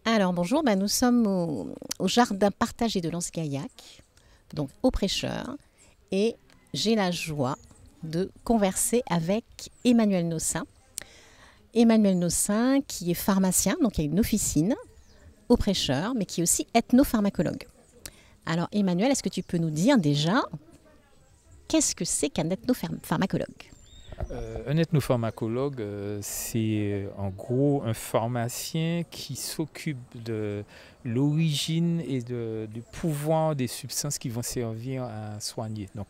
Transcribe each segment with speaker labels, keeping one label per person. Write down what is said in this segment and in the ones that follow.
Speaker 1: Alors bonjour, nous sommes au jardin partagé de Lens-Gaillac, donc au prêcheur, et j'ai la joie de converser avec Emmanuel Nossin. Emmanuel Nossin qui est pharmacien, donc il a une officine au prêcheur, mais qui est aussi ethnopharmacologue. Alors Emmanuel, est-ce que tu peux nous dire déjà qu'est-ce que c'est qu'un ethnopharmacologue?
Speaker 2: Un ethnopharmacologue, c'est en gros un pharmacien qui s'occupe de l'origine et du pouvoir des substances qui vont servir à soigner. Donc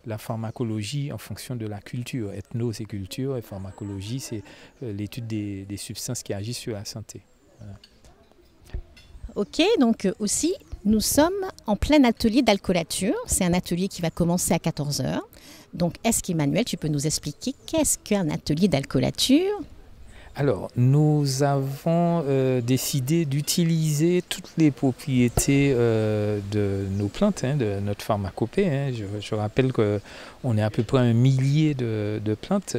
Speaker 2: la pharmacologie en fonction de la culture. Ethno, c'est culture, et pharmacologie, c'est l'étude des substances qui agissent sur la santé. Voilà.
Speaker 1: Ok, donc aussi, nous sommes en plein atelier d'alcoolature. C'est un atelier qui va commencer à 14 heures. Donc, est-ce qu'Emmanuel, tu peux nous expliquer qu'est-ce qu'un atelier d'alcoolature?
Speaker 2: Alors, nous avons décidé d'utiliser toutes les propriétés de nos plantes, de notre pharmacopée. Je rappelle qu'on est à peu près 1 millier de plantes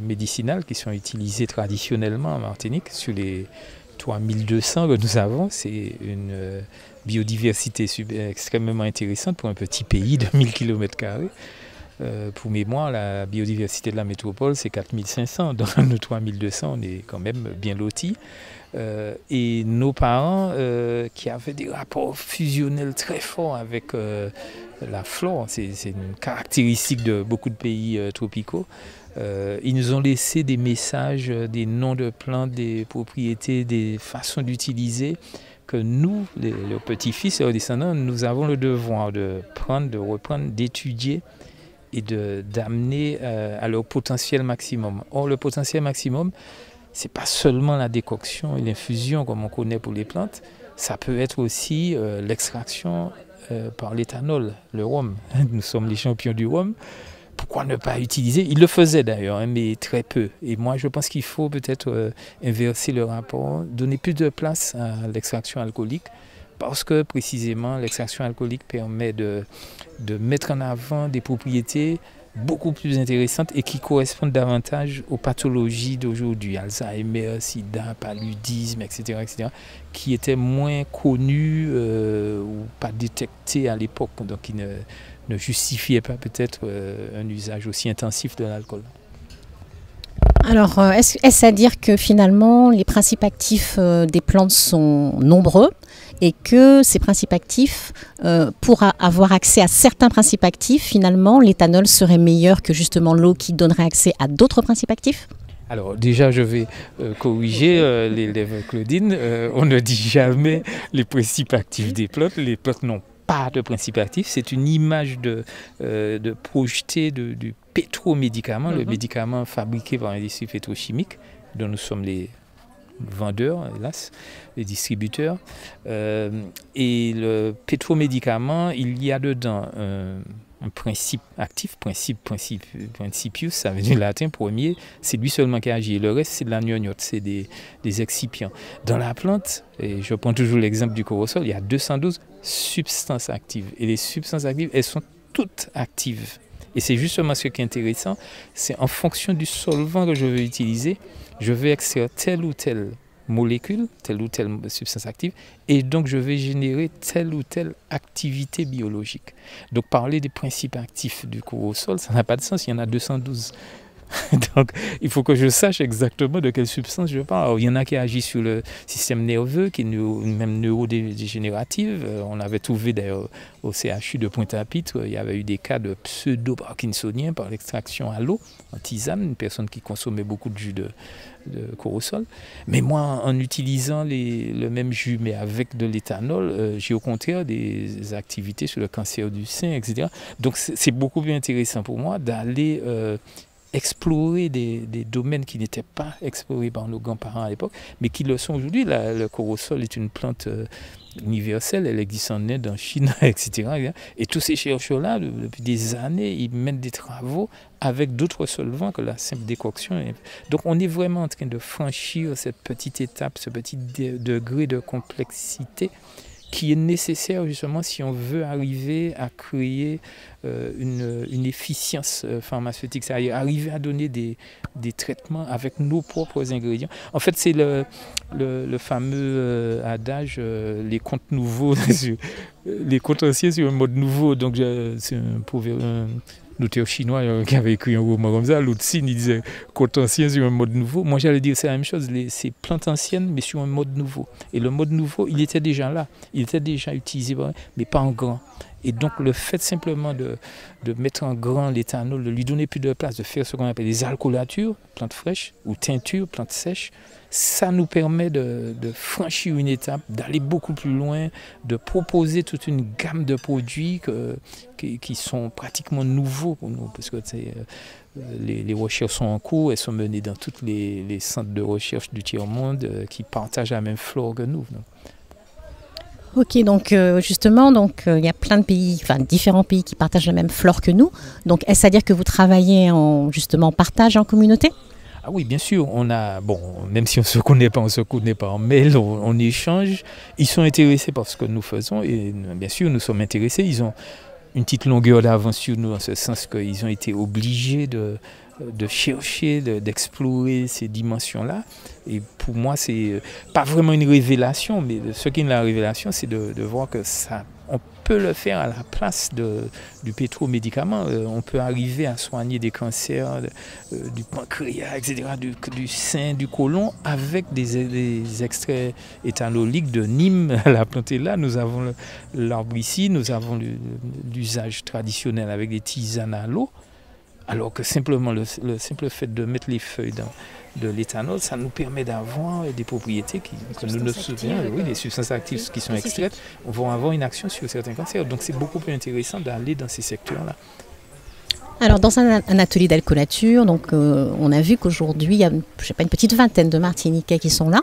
Speaker 2: médicinales qui sont utilisées traditionnellement en Martinique. Sur les 3200 que nous avons, c'est une biodiversité extrêmement intéressante pour un petit pays de 1000 km². Pour mémoire, la biodiversité de la métropole, c'est 4500. Dans nos 3200, on est quand même bien lotis. Et nos parents, qui avaient des rapports fusionnels très forts avec la flore, c'est une caractéristique de beaucoup de pays tropicaux, ils nous ont laissé des messages, des noms de plantes, des propriétés, des façons d'utiliser que nous, leurs petits-fils et leurs descendants, nous avons le devoir de prendre, de reprendre, d'étudier et d'amener à leur potentiel maximum. Or, le potentiel maximum, ce n'est pas seulement la décoction et l'infusion comme on connaît pour les plantes, ça peut être aussi l'extraction par l'éthanol, le rhum. Nous sommes les champions du rhum. Pourquoi ne pas utiliser? Ils le faisaient d'ailleurs, mais très peu. Et moi, je pense qu'il faut peut-être inverser le rapport, donner plus de place à l'extraction alcoolique, parce que précisément l'extraction alcoolique permet de mettre en avant des propriétés beaucoup plus intéressantes et qui correspondent davantage aux pathologies d'aujourd'hui, Alzheimer, sida, paludisme, etc., qui étaient moins connues ou pas détectées à l'époque, donc qui ne justifiaient pas peut-être un usage aussi intensif de l'alcool.
Speaker 1: Alors, est-ce à dire que finalement, les principes actifs des plantes sont nombreux et que ces principes actifs, pour avoir accès à certains principes actifs, finalement, l'éthanol serait meilleur que justement l'eau qui donnerait accès à d'autres principes actifs?
Speaker 2: Alors déjà, je vais corriger l'élève Claudine. On ne dit jamais les principes actifs des plantes. Les plantes n'ont pas de principes actifs. C'est une image de projeté du pétromédicament, le médicament fabriqué par l'industrie pétrochimique, dont nous sommes les vendeurs, hélas, les distributeurs. Et le pétromédicament, il y a dedans un principe actif, principius, ça veut dire latin premier, c'est lui seulement qui agit. Le reste, c'est de la gnognotte, c'est des excipients. Dans la plante, et je prends toujours l'exemple du corosol, il y a 212 substances actives. Et les substances actives, elles sont toutes actives. Et c'est justement ce qui est intéressant, c'est en fonction du solvant que je veux utiliser, je vais extraire telle ou telle molécule, telle ou telle substance active, et donc je vais générer telle ou telle activité biologique. Donc parler des principes actifs du corosol, ça n'a pas de sens, il y en a 212. Donc, il faut que je sache exactement de quelle substance je parle. Alors, il y en a qui agissent sur le système nerveux, qui est même neurodégénérative. On avait trouvé d'ailleurs au CHU de Pointe-à-Pitre, il y avait eu des cas de pseudo-parkinsoniens par l'extraction à l'eau, en tisane, une personne qui consommait beaucoup de jus de corosol. Mais moi, en utilisant le même jus, mais avec de l'éthanol, j'ai au contraire des activités sur le cancer du sein, etc. Donc, c'est beaucoup plus intéressant pour moi d'aller explorer des domaines qui n'étaient pas explorés par nos grands-parents à l'époque, mais qui le sont aujourd'hui. Le corosol est une plante universelle, elle existe en Inde, en Chine, etc. Et tous ces chercheurs-là, depuis des années, ils mènent des travaux avec d'autres solvants que la simple décoction. Donc on est vraiment en train de franchir cette petite étape, ce petit degré de complexité qui est nécessaire justement si on veut arriver à créer une efficience pharmaceutique, c'est-à-dire arriver à donner des traitements avec nos propres ingrédients. En fait, c'est le fameux adage, les contes nouveaux, les contes anciens sur un mode nouveau. Donc, c'est un auteur chinois qui avait écrit un roman comme ça, l'autre signe, il disait contes anciens sur un mode nouveau. Moi, j'allais dire c'est la même chose, c'est plantes anciennes, mais sur un mode nouveau. Et le mode nouveau, il était déjà là, il était déjà utilisé, mais pas en grand. Et donc, le fait simplement de mettre en grand l'éthanol, de lui donner plus de place, de faire ce qu'on appelle des alcoolatures, plantes fraîches, ou teintures, plantes sèches, ça nous permet de franchir une étape, d'aller beaucoup plus loin, de proposer toute une gamme de produits qui sont pratiquement nouveaux pour nous, parce que les recherches sont en cours, elles sont menées dans tous les centres de recherche du tiers-monde qui partagent la même flore que nous.
Speaker 1: Ok, donc justement, il y a plein de pays, enfin différents pays qui partagent la même flore que nous. Donc est-ce à dire que vous travaillez en justement partage en communauté?
Speaker 2: Ah oui, bien sûr, même si on se connaît pas en mail, on échange. Ils sont intéressés par ce que nous faisons et bien sûr, nous sommes intéressés. Ils ont une petite longueur d'avance sur nous, en ce sens qu'ils ont été obligés de chercher, d'explorer ces dimensions-là. Et pour moi, c'est pas vraiment une révélation, mais ce qui est la révélation, c'est de voir que on peut le faire à la place du pétromédicament. On peut arriver à soigner des cancers du pancréas, etc., du sein, du côlon, avec des extraits éthanoliques de Nîmes. La plante est là, nous avons l'arbre ici, nous avons l'usage traditionnel avec des tisanes à l'eau. Alors que simplement le simple fait de mettre les feuilles de l'éthanol, ça nous permet d'avoir des propriétés que nous ne souvenons, oui, des substances actives qui sont extraites vont avoir une action sur certains cancers. Donc c'est beaucoup plus intéressant d'aller dans ces secteurs-là.
Speaker 1: Alors dans un atelier d'alcoolature, on a vu qu'aujourd'hui il y a une petite vingtaine de Martiniquais qui sont là.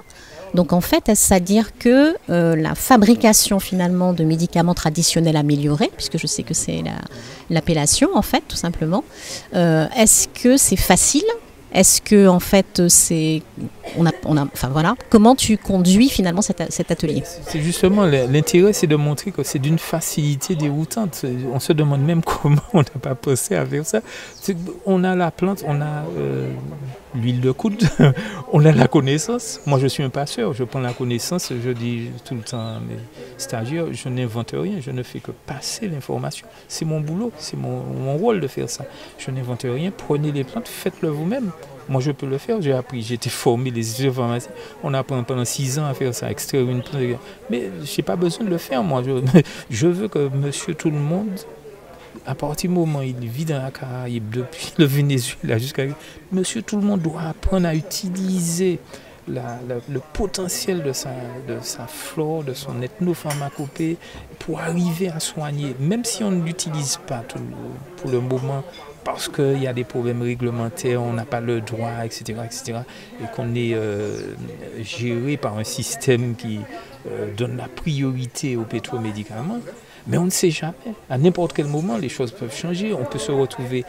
Speaker 1: Donc en fait, est-ce à dire que la fabrication finalement de médicaments traditionnels améliorés, puisque je sais que c'est l'appellation en fait, tout simplement, est-ce que c'est facile? Est-ce que en fait enfin voilà, comment tu conduis finalement cet atelier?
Speaker 2: C'est justement l'intérêt, c'est de montrer que c'est d'une facilité déroutante. On se demande même comment on n'a pas pensé à faire ça. On a la plante, on a l'huile de coude, on a la connaissance. Moi, je suis un passeur, je prends la connaissance, je dis tout le temps à mes stagiaires, je n'invente rien, je ne fais que passer l'information. C'est mon boulot, c'est mon rôle de faire ça. Je n'invente rien, prenez les plantes, faites-le vous-même. Moi, je peux le faire, j'ai appris, j'ai été formé, les études de pharmacie. On apprend pendant 6 ans à faire ça, extraire une plante. Mais je n'ai pas besoin de le faire, moi. Je veux que monsieur tout le monde, à partir du moment où il vit dans la Caraïbe, depuis le Venezuela jusqu'à... Monsieur tout le monde doit apprendre à utiliser le potentiel de sa flore, de son ethnopharmacopée pour arriver à soigner, même si on ne l'utilise pas pour le moment, parce qu'il y a des problèmes réglementaires, on n'a pas le droit, etc., et qu'on est géré par un système qui donne la priorité aux pétromédicaments. Mais on ne sait jamais. À n'importe quel moment, les choses peuvent changer. On peut se retrouver...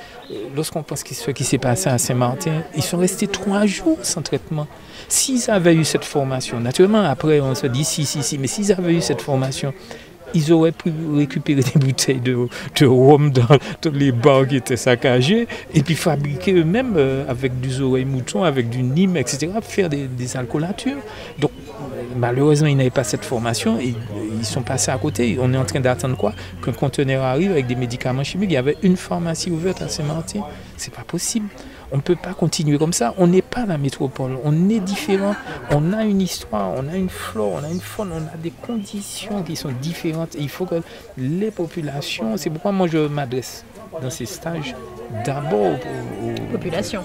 Speaker 2: Lorsqu'on pense ce qui s'est passé à Saint-Martin, ils sont restés 3 jours sans traitement. S'ils avaient eu cette formation, naturellement, après, on se dit si, mais s'ils avaient eu cette formation, ils auraient pu récupérer des bouteilles de rhum dans les bars qui étaient saccagés et puis fabriquer eux-mêmes avec du oreilles mouton, avec du Nîmes, etc., faire des alcoolatures. Donc, malheureusement, ils n'avaient pas cette formation et ils sont passés à côté. On est en train d'attendre quoi? Qu'un conteneur arrive avec des médicaments chimiques. Il y avait une pharmacie ouverte à Saint-Martin. C'est pas possible. On ne peut pas continuer comme ça. On n'est pas la métropole. On est différent. On a une histoire, on a une flore, on a une faune, on a des conditions qui sont différentes. Et il faut que les populations... C'est pourquoi moi je m'adresse dans ces stages d'abord aux populations.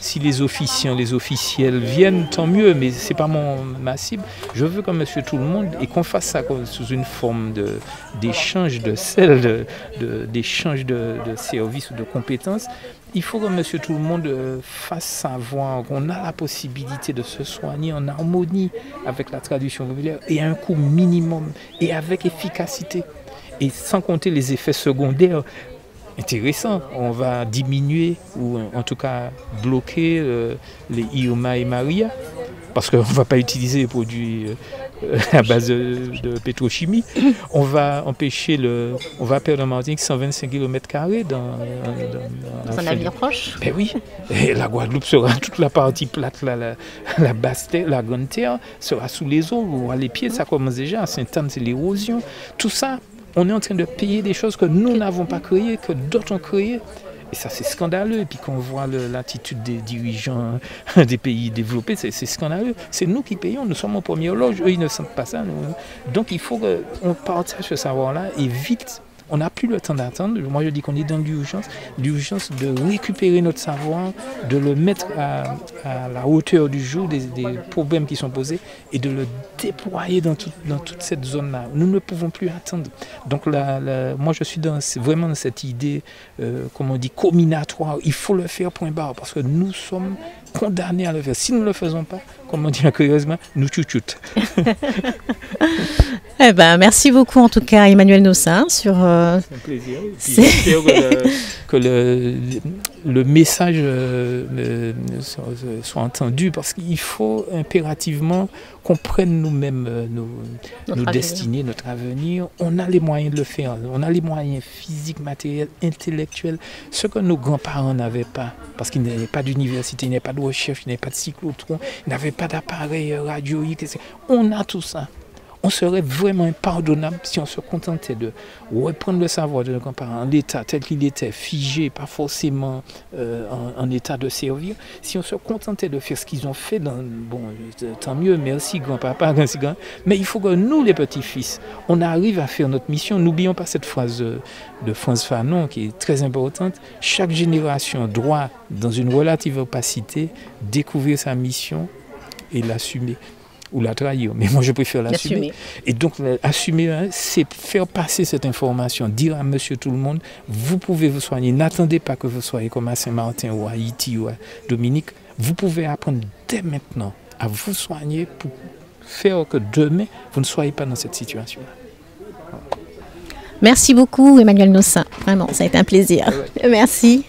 Speaker 2: Si les officiants, les officiels viennent, tant mieux, mais ce n'est pas ma cible. Je veux que monsieur tout le monde, et qu'on fasse ça sous une forme d'échange de sel, d'échange de services ou de compétences. Il faut que monsieur tout le monde fasse savoir qu'on a la possibilité de se soigner en harmonie avec la tradition populaire et à un coût minimum et avec efficacité. Et sans compter les effets secondaires intéressants. On va diminuer ou en tout cas bloquer les Irma et Maria. parce qu'on ne va pas utiliser les produits à base de pétrochimie. On va empêcher on va perdre en Martinique 125 km² dans
Speaker 1: un avenir proche.
Speaker 2: Ben oui, et la Guadeloupe sera toute la partie plate, la basse terre, la grande terre sera sous les eaux, on voit les pieds, ça commence déjà, à Sainte-Anne c'est l'érosion. Tout ça, on est en train de payer des choses que nous n'avons pas créées, que d'autres ont créées. Et ça, c'est scandaleux. Et puis quand on voit l'attitude des dirigeants des pays développés, c'est scandaleux. C'est nous qui payons, nous sommes en première loge. Eux, ils ne sentent pas ça. Donc, il faut qu'on partage ce savoir-là et vite. On n'a plus le temps d'attendre. Moi, je dis qu'on est dans l'urgence de récupérer notre savoir, de le mettre à la hauteur du jour des problèmes qui sont posés et de le déployer dans toute cette zone-là. Nous ne pouvons plus attendre. Donc, moi, je suis vraiment dans cette idée, comme on dit, combinatoire. Il faut le faire, point barre, parce que nous sommes condamnés à le faire. Si nous ne le faisons pas, comme on dit curieusement, nous chouchoute.
Speaker 1: Eh ben, merci beaucoup en tout cas Emmanuel Nossin sur.
Speaker 2: C'est un plaisir. J'espère que le message soit entendu parce qu'il faut impérativement qu'on prenne nous-mêmes nos destinées, notre avenir. On a les moyens de le faire. On a les moyens physiques, matériels, intellectuels, ce que nos grands-parents n'avaient pas parce qu'ils n'avaient pas d'université, ils n'avaient pas de recherche, ils n'avaient pas de cyclotron, ils n'avaient pas d'appareil radioïque. On a tout ça. On serait vraiment impardonnable si on se contentait de reprendre le savoir de nos grands-parents en l'état tel qu'il était, figé, pas forcément en état de servir. Si on se contentait de faire ce qu'ils ont fait, tant mieux, merci grand-papa, merci grand. Mais il faut que nous, les petits-fils, on arrive à faire notre mission. N'oublions pas cette phrase de Frantz Fanon qui est très importante. Chaque génération doit, dans une relative opacité, découvrir sa mission et l'assumer. Ou la trahir, mais moi je préfère l'assumer. Et donc assumer, c'est faire passer cette information, dire à monsieur tout le monde, vous pouvez vous soigner, n'attendez pas que vous soyez comme à Saint-Martin ou à Haïti ou à Dominique, vous pouvez apprendre dès maintenant à vous soigner pour faire que demain, vous ne soyez pas dans cette situation-là.
Speaker 1: Merci beaucoup Emmanuel Nossin, vraiment, ça a été un plaisir. Merci.